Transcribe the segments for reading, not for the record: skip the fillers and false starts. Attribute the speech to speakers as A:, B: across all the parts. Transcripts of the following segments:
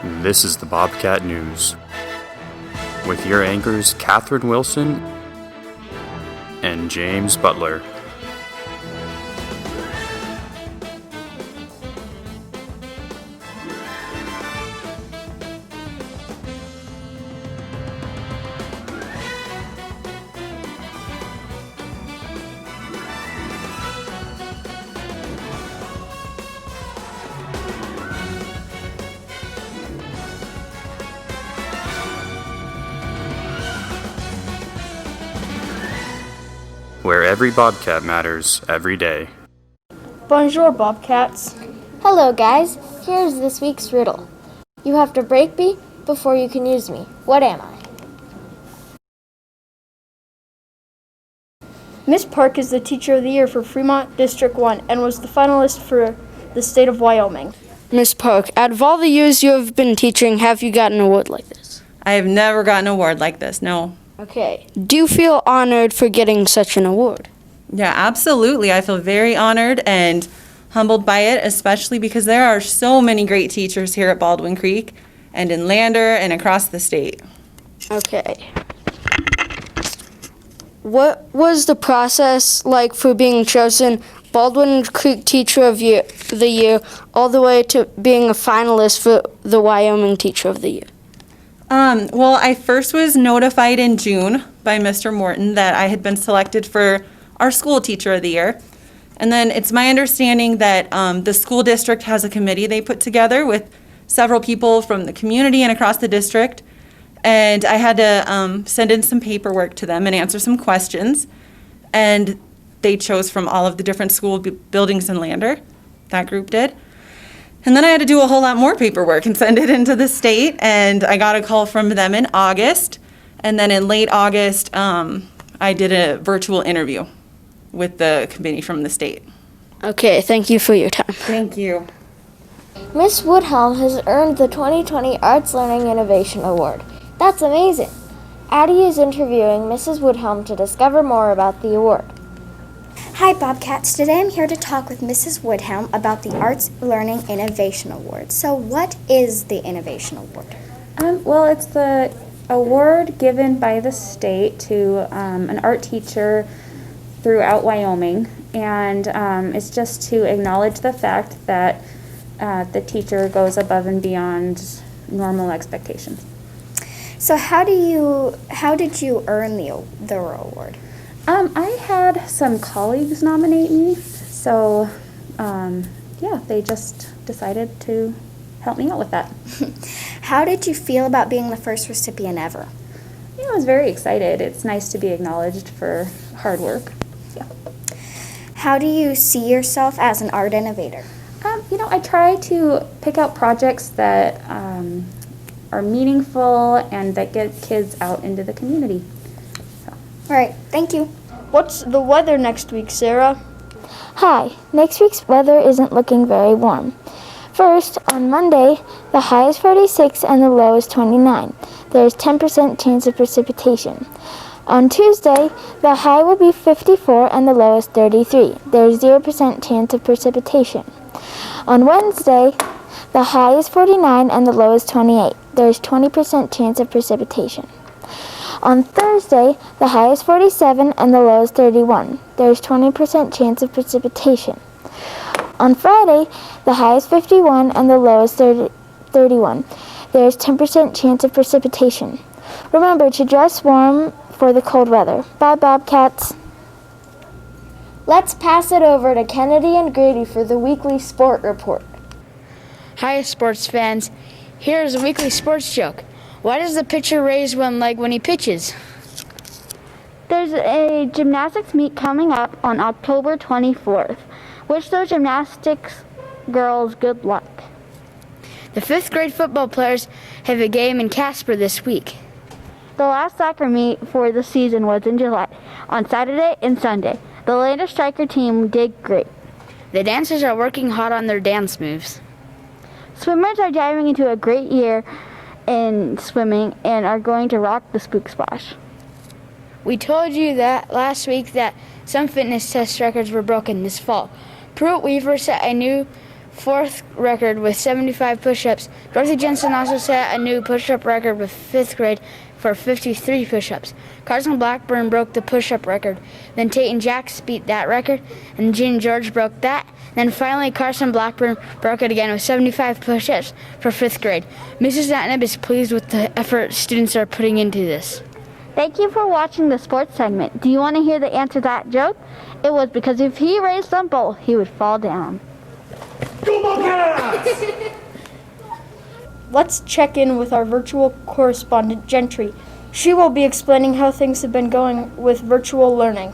A: This is the Bobcat News, with your anchors Catherine Wilson and James Butler. Where every Bobcat matters every day.
B: Bonjour, Bobcats.
C: Hello, guys. Here's this week's riddle. You have to break me before you can use me. What am I?
B: Miss Park is the Teacher of the Year for Fremont District 1 and was the finalist for the state of Wyoming.
D: Miss Park, out of all the years you have been teaching, have you gotten an award like this?
E: I have never gotten an award like this, no.
D: Okay. Do you feel honored for getting such an award?
E: Yeah, absolutely. I feel very honored and humbled by it, especially because there are so many great teachers here at Baldwin Creek and in Lander and across the state.
D: Okay. What was the process like for being chosen Baldwin Creek Teacher of the Year all the way to being a finalist for the Wyoming Teacher of the Year?
E: Well, I first was notified in June by Mr. Morton that I had been selected for our School Teacher of the Year. And then it's my understanding that the school district has a committee they put together with several people from the community and across the district. And I had to send in some paperwork to them and answer some questions. And they chose from all of the different school buildings in Lander. That group did. And then I had to do a whole lot more paperwork and send it into the state, and I got a call from them in August. And then in late August, I did a virtual interview with the committee from the state.
D: Okay, thank you for your time.
E: Thank you.
C: Miss Woodhelm has earned the 2020 Arts Learning Innovation Award. That's amazing. Addie is interviewing Mrs. Woodhelm to discover more about the award.
F: Hi, Bobcats. Today I'm here to talk with Mrs. Woodhelm about the Arts Learning Innovation Award. So what is the Innovation Award?
G: Well, it's the award given by the state to an art teacher throughout Wyoming, and it's just to acknowledge the fact that the teacher goes above and beyond normal expectations.
F: So how did you earn the award?
G: I had some colleagues nominate me, so they just decided to help me out with that.
F: How did you feel about being the first recipient ever?
G: Yeah, I was very excited. It's nice to be acknowledged for hard work. Yeah.
F: How do you see yourself as an art innovator?
G: I try to pick out projects that are meaningful and that get kids out into the community.
F: All right, thank you.
B: What's the weather next week, Sarah?
C: Hi. Next week's weather isn't looking very warm. First, on Monday, the high is 46 and the low is 29. There is 10% chance of precipitation. On Tuesday, the high will be 54 and the low is 33. There is 0% chance of precipitation. On Wednesday, the high is 49 and the low is 28. There is 20% chance of precipitation. On Thursday, the high is 47 and the low is 31. There is 20% chance of precipitation. On Friday, the high is 51 and the low is 31. There is 10% chance of precipitation. Remember to dress warm for the cold weather. Bye, Bobcats. Let's pass it over to Kennedy and Grady for the weekly sport report.
H: Hi, sports fans. Here's a weekly sports joke. Why does the pitcher raise one leg when he pitches?
C: There's a gymnastics meet coming up on October 24th. Wish those gymnastics girls good luck.
H: The 5th grade football players have a game in Casper this week.
C: The last soccer meet for the season was in July, on Saturday and Sunday. The Lander Striker team did great.
H: The dancers are working hard on their dance moves.
C: Swimmers are diving into a great year in swimming and are going to rock the Spook Splash.
H: We told you that last week that some fitness test records were broken this fall. Pruitt Weaver set a new fourth record with 75 push-ups. Dorothy Jensen also set a new push-up record with 5th grade for 53 push-ups. Carson Blackburn broke the push-up record. Then Tate and Jax beat that record, and Gene George broke that. Then finally Carson Blackburn broke it again with 75 push-ups for 5th grade. Mrs. Zatneb is pleased with the effort students are putting into this.
C: Thank you for watching the sports segment. Do you want to hear the answer to that joke? It was because if he raised the ball, he would fall down.
I: Go Bobcats!
B: Let's check in with our virtual correspondent, Gentry. She will be explaining how things have been going with virtual learning.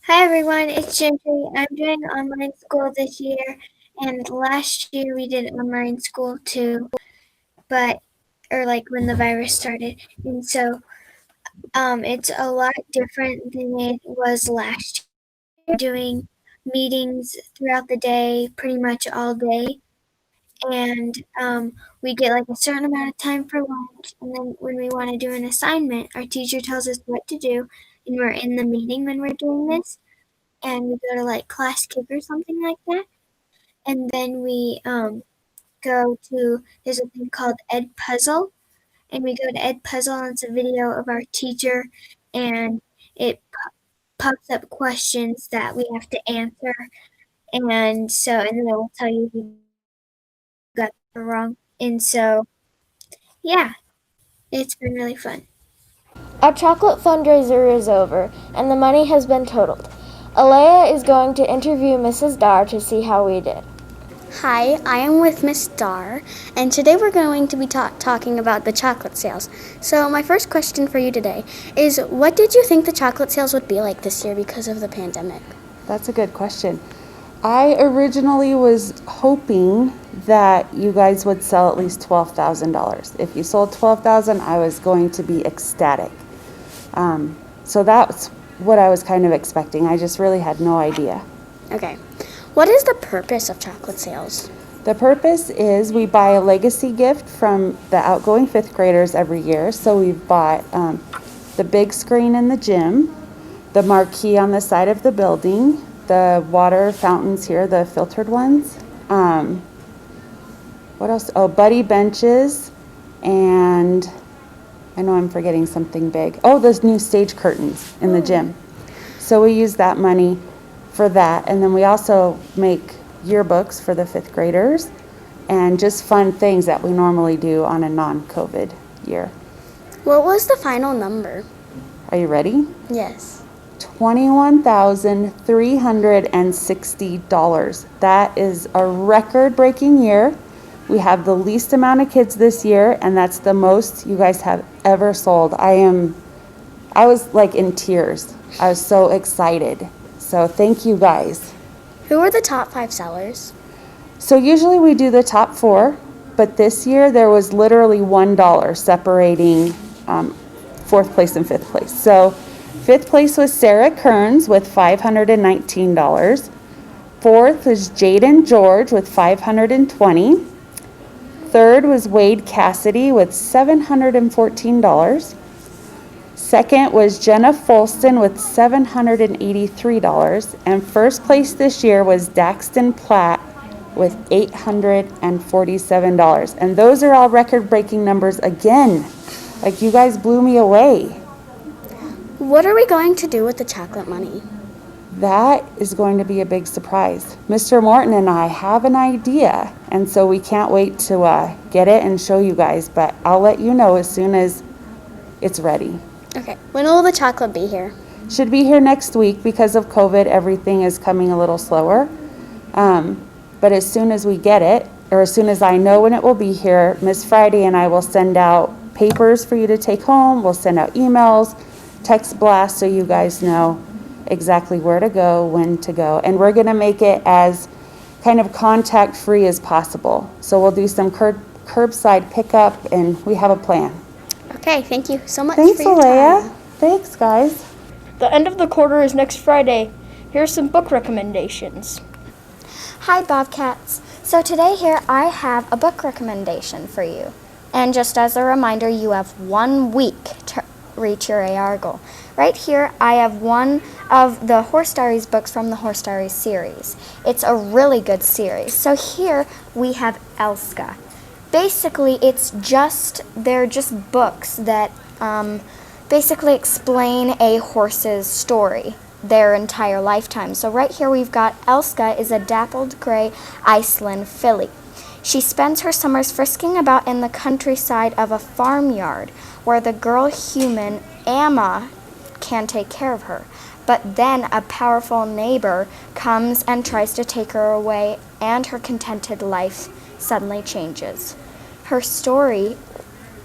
J: Hi everyone, it's Gentry. I'm doing online school this year, and last year we did online school too, when the virus started. And so it's a lot different than it was last year. Doing meetings throughout the day, pretty much all day. And we get like a certain amount of time for lunch. And then when we want to do an assignment, our teacher tells us what to do. And we're in the meeting when we're doing this. And we go to like Class Kick or something like that. And then we go to, there's a thing called Ed Puzzle. And we go to Ed Puzzle, and it's a video of our teacher. And it pops up questions that we have to answer. And then it will tell you if you got it wrong. And so, yeah, it's been really fun.
C: Our chocolate fundraiser is over, and the money has been totaled. Alea is going to interview Mrs. Dar to see how we did.
F: Hi, I am with Miss Dar, and today we're going to be talking about the chocolate sales. So my first question for you today is, what did you think the chocolate sales would be like this year because of the pandemic?
K: That's a good question. I originally was hoping that you guys would sell at least $12,000. If you sold $12,000, I was going to be ecstatic. So that's what I was kind of expecting. I just really had no idea.
F: Okay. What is the purpose of chocolate sales?
K: The purpose is we buy a legacy gift from the outgoing 5th graders every year. So we've bought the big screen in the gym, the marquee on the side of the building, the water fountains here, the filtered ones. What else? Oh, buddy benches, and I know I'm forgetting something big. Oh, those new stage curtains in the gym. So we use that money for that, and then we also make yearbooks for the 5th graders and just fun things that we normally do on a non-COVID year.
F: What was the final number?
K: Are you ready?
F: Yes.
K: $21,360. That is a record-breaking year. We have the least amount of kids this year, and that's the most you guys have ever sold. I was like in tears. I was so excited. So thank you guys.
F: Who were the top 5 sellers?
K: So usually we do the top 4, but this year there was literally $1 separating 4th place and 5th place. So 5th place was Sarah Kearns with $519. 4th was Jaden George with $520. 3rd was Wade Cassidy with $714. 2nd was Jenna Folston with $783. And 1st place this year was Daxton Platt with $847. And those are all record-breaking numbers again. Like, you guys blew me away.
F: What are we going to do with the chocolate money?
K: That is going to be a big surprise. Mr. Morton and I have an idea, and so we can't wait to get it and show you guys, but I'll let you know as soon as it's ready.
F: Okay. When will the chocolate be here?
K: Should be here next week. Because of COVID, everything is coming a little slower. But as soon as we get it, or as soon as I know when it will be here, Miss Friday and I will send out papers for you to take home. We'll send out emails, text blasts, so you guys know exactly where to go, when to go. And we're going to make it as kind of contact-free as possible. So we'll do some curbside pickup, and we have a plan.
F: Okay, thank you so much
K: Thanks,
F: for your
K: Alea.
F: time.
K: Thanks, guys.
B: The end of the quarter is next Friday. Here's some book recommendations.
F: Hi, Bobcats. So today here I have a book recommendation for you. And just as a reminder, you have 1 week
C: reach your AR goal. Right here, I have one of the Horse Diaries books from the Horse Diaries series. It's a really good series. So here we have Elska. Basically, they're just books that basically explain a horse's story, their entire lifetime. So right here we've got Elska is a dappled gray Iceland filly. She spends her summers frisking about in the countryside of a farmyard where the girl human Amma can take care of her. But then a powerful neighbor comes and tries to take her away, and her contented life suddenly changes. Her story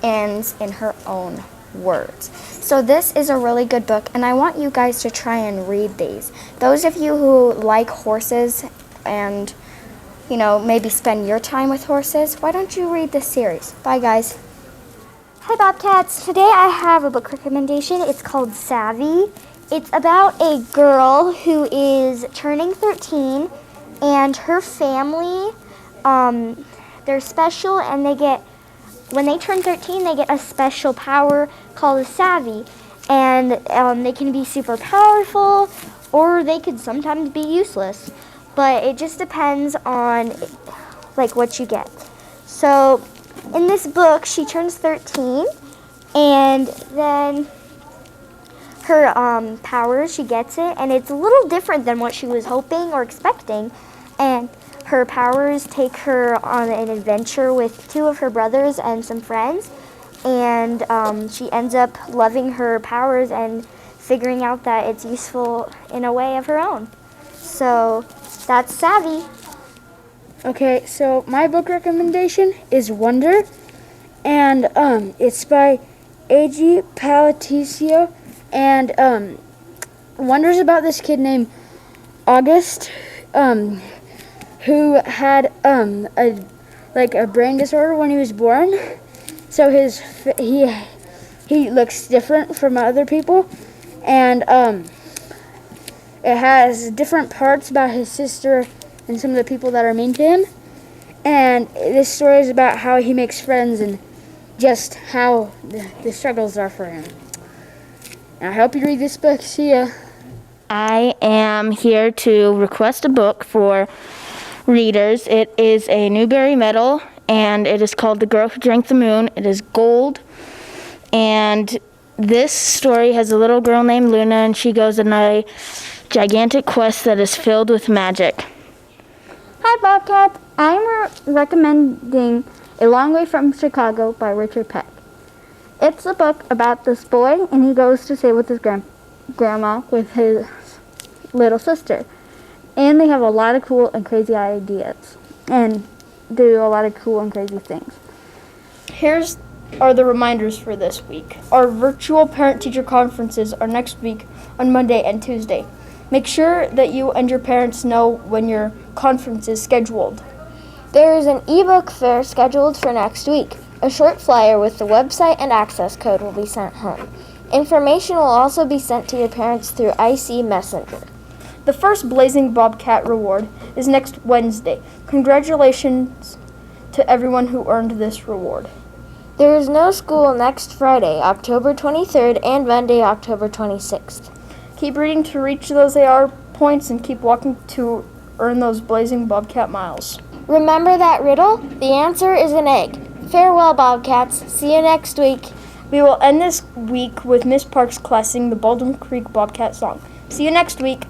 C: ends in her own words. So this is a really good book, and I want you guys to try and read these. Those of you who like horses and, maybe spend your time with horses, why don't you read this series? Bye, guys.
L: Hi, Bobcats. Today I have a book recommendation. It's called Savvy. It's about a girl who is turning 13, and her family, they're special, and when they turn 13, they get a special power called a Savvy, and they can be super powerful, or they could sometimes be useless, but it just depends on what you get. So in this book, she turns 13, and then her powers, she gets it, and it's a little different than what she was hoping or expecting, and her powers take her on an adventure with two of her brothers and some friends, and she ends up loving her powers and figuring out that it's useful in a way of her own. So that's Savvy.
H: Okay, so my book recommendation is Wonder, and it's by A.G. Palaticio, and Wonder's about this kid named August, who had a brain disorder when he was born. So he looks different from other people, and it has different parts about his sister and some of the people that are mean to him. And this story is about how he makes friends and just how the struggles are for him. And I hope you read this book. See ya.
L: I am here to request a book for readers. It is a Newbery Medal, and it is called The Girl Who Drank the Moon. It is gold, and this story has a little girl named Luna, and she goes on a gigantic quest that is filled with magic.
C: Hi, Bobcat. I'm recommending A Long Way from Chicago by Richard Peck. It's a book about this boy, and he goes to stay with his grandma with his little sister. And they have a lot of cool and crazy ideas and do a lot of cool and crazy things.
B: Here's are the reminders for this week. Our virtual parent-teacher conferences are next week on Monday and Tuesday. Make sure that you and your parents know when your conference is scheduled.
C: There is an ebook fair scheduled for next week. A short flyer with the website and access code will be sent home. Information will also be sent to your parents through IC Messenger.
B: The first Blazing Bobcat reward is next Wednesday. Congratulations to everyone who earned this reward.
C: There is no school next Friday, October 23rd, and Monday, October 26th.
B: Keep reading to reach those AR points and keep walking to earn those Blazing Bobcat miles.
C: Remember that riddle? The answer is an egg. Farewell, Bobcats. See you next week.
B: We will end this week with Miss Parks class singing the Baldwin Creek Bobcat song. See you next week.